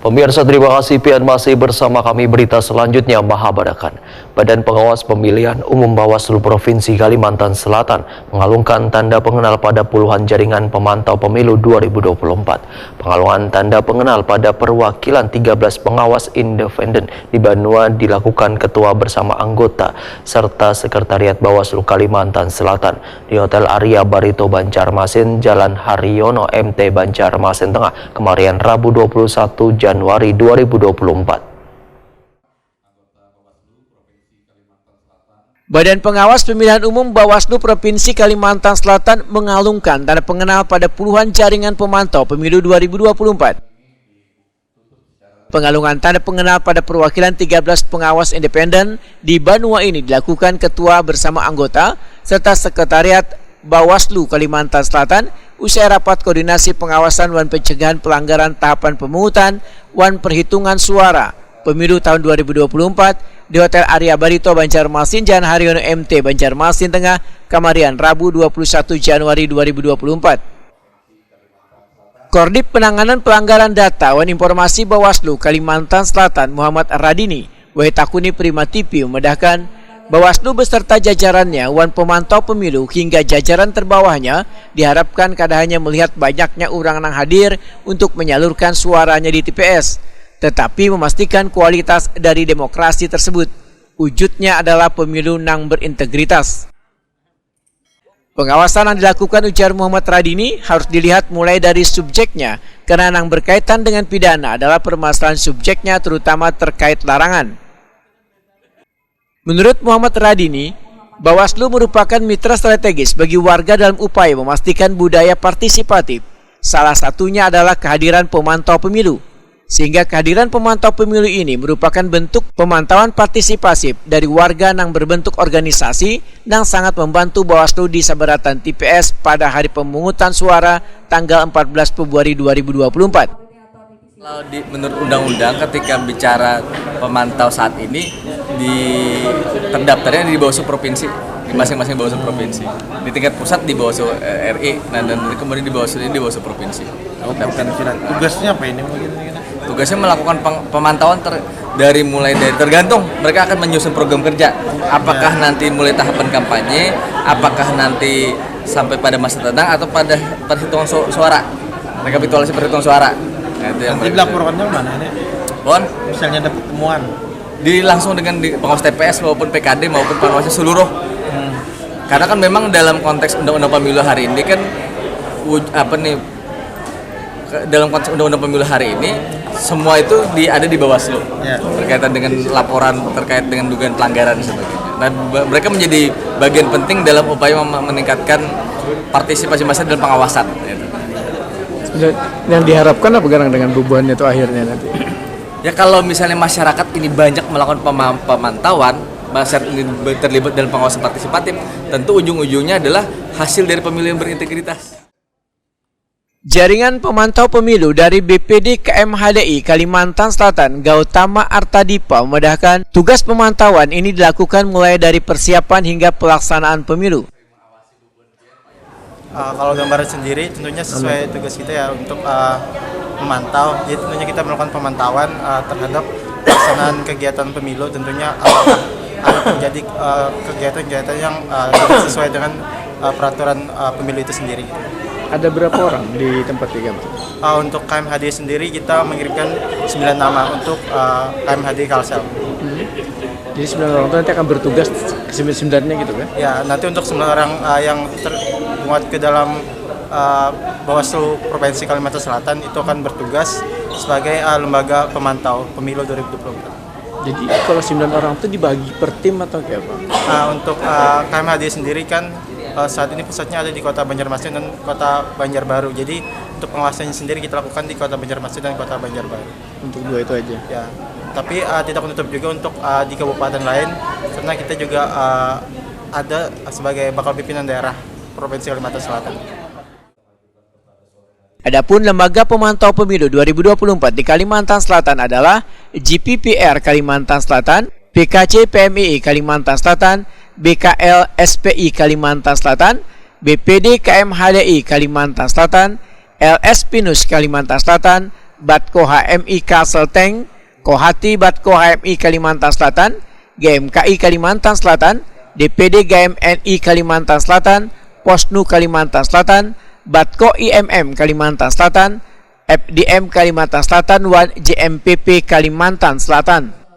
Pemirsa, terima kasih Pian masih bersama kami. Berita selanjutnya, Mahabarakan. Badan Pengawas Pemilihan Umum Bawaslu Provinsi Kalimantan Selatan mengalungkan tanda pengenal pada puluhan jaringan pemantau pemilu 2024. Pengalungan tanda pengenal pada perwakilan 13 pengawas independen di Banua dilakukan ketua bersama anggota serta sekretariat Bawaslu Kalimantan Selatan di Hotel Arya Barito Banjarmasin, Jalan Haryono MT Banjarmasin Tengah, kemarin Rabu 21 Januari 2024. Badan Pengawas Pemilihan Umum Bawaslu Provinsi Kalimantan Selatan mengalungkan tanda pengenal pada puluhan jaringan pemantau pemilu 2024. Pengalungan tanda pengenal pada perwakilan 13 pengawas independen di Banua ini dilakukan ketua bersama anggota serta sekretariat Bawaslu Kalimantan Selatan usai rapat koordinasi pengawasan wan pencegahan pelanggaran tahapan pemungutan wan perhitungan suara pemilu tahun 2024 di Hotel Arya Barito Banjarmasin, Jalan Haryono MT Banjarmasin Tengah, Kamarian, Rabu 21 Januari 2024. Koordinat Penanganan Pelanggaran Data wan Informasi Bawaslu Kalimantan Selatan Muhammad Radini Wahitakuni Prima TV memedahkan Bawaslu beserta jajarannya, wan pemantau pemilu hingga jajaran terbawahnya diharapkan kada hanya melihat banyaknya orang yang hadir untuk menyalurkan suaranya di TPS, tetapi memastikan kualitas dari demokrasi tersebut. Wujudnya adalah pemilu yang berintegritas. Pengawasan yang dilakukan, ujar Muhammad Radini, harus dilihat mulai dari subjeknya, karena yang berkaitan dengan pidana adalah permasalahan subjeknya terutama terkait larangan. Menurut Muhammad Radini, Bawaslu merupakan mitra strategis bagi warga dalam upaya memastikan budaya partisipatif. Salah satunya adalah kehadiran pemantau pemilu. Sehingga kehadiran pemantau pemilu ini merupakan bentuk pemantauan partisipasif dari warga yang berbentuk organisasi yang sangat membantu Bawaslu di saberatan TPS pada hari pemungutan suara tanggal 14 Februari 2024. Kalau menurut undang-undang ketika bicara pemantau saat ini terdaftarnya di Bawaslu provinsi, di masing-masing Bawaslu provinsi. Di tingkat pusat di Bawaslu RI, dan kemudian di Bawaslu ini di Bawaslu provinsi. Tugasnya apa ini? Tugasnya melakukan pemantauan mulai dari tergantung mereka akan menyusun program kerja. Apakah nanti mulai tahapan kampanye, apakah nanti sampai pada masa tenang atau pada perhitungan suara, rekapitulasi perhitungan suara. Nanti dilaporkannya mana ini? Bon, misalnya ada pertemuan langsung dengan pengawas TPS maupun PKD maupun pengawas seluruh. Karena kan memang dalam konteks undang-undang pemilu hari ini kan dalam konteks undang-undang pemilu hari ini semua itu ada di Bawaslu ya, berkaitan dengan laporan terkait dengan dugaan pelanggaran dan sebagainya. Dan mereka menjadi bagian penting dalam upaya meningkatkan partisipasi masyarakat dalam pengawasan. Yang diharapkan apa dengan bubuhannya itu akhirnya nanti? Ya kalau misalnya masyarakat ini banyak melakukan pemantauan, masyarakat ini terlibat dalam pengawasan partisipatif, tentu ujung-ujungnya adalah hasil dari pemilu yang berintegritas. Jaringan pemantau pemilu dari BPD KMHDI Kalimantan Selatan Gautama Artadipa memedahkan tugas pemantauan ini dilakukan mulai dari persiapan hingga pelaksanaan pemilu. Kalau gambaran sendiri tentunya sesuai tugas kita ya untuk memantau. Jadi tentunya kita melakukan pemantauan terhadap pelaksanaan kegiatan pemilu. Tentunya ada terjadi kegiatan-kegiatan yang tidak sesuai dengan peraturan pemilu itu sendiri. Ada berapa orang di tempat tiga? Untuk KMHD sendiri kita mengirimkan 9 nama untuk KMHD Kalsel. Jadi 9 orang itu nanti akan bertugas 9-9-nya gitu kan? Ya, nanti untuk 9 orang yang termuat ke dalam Bawaslu Provinsi Kalimantan Selatan itu akan bertugas sebagai lembaga pemantau pemilu 2024. Jadi kalau 9 orang itu dibagi per tim atau kayak apa? Untuk KMHD sendiri kan saat ini pusatnya ada di Kota Banjarmasin dan Kota Banjarbaru. Jadi untuk pengawasannya sendiri kita lakukan di Kota Banjarmasin dan Kota Banjarbaru. Untuk dua itu aja? Ya, tapi tidak menutup juga untuk di kabupaten lain, karena kita juga ada sebagai bakal pimpinan daerah Provinsi Kalimantan Selatan. Adapun lembaga pemantau pemilu 2024 di Kalimantan Selatan adalah GPPR Kalimantan Selatan, PKC PMII Kalimantan Selatan, BKL SPI Kalimantan Selatan, BPD KMHDI Kalimantan Selatan, LS Pinus Kalimantan Selatan, Batko HMI Kalselteng, Kohati Batko HMI Kalimantan Selatan, GMKI Kalimantan Selatan, DPD GMNI Kalimantan Selatan, Posnu Kalimantan Selatan, Batko IMM Kalimantan Selatan, FDM Kalimantan Selatan, dan JMPP Kalimantan Selatan.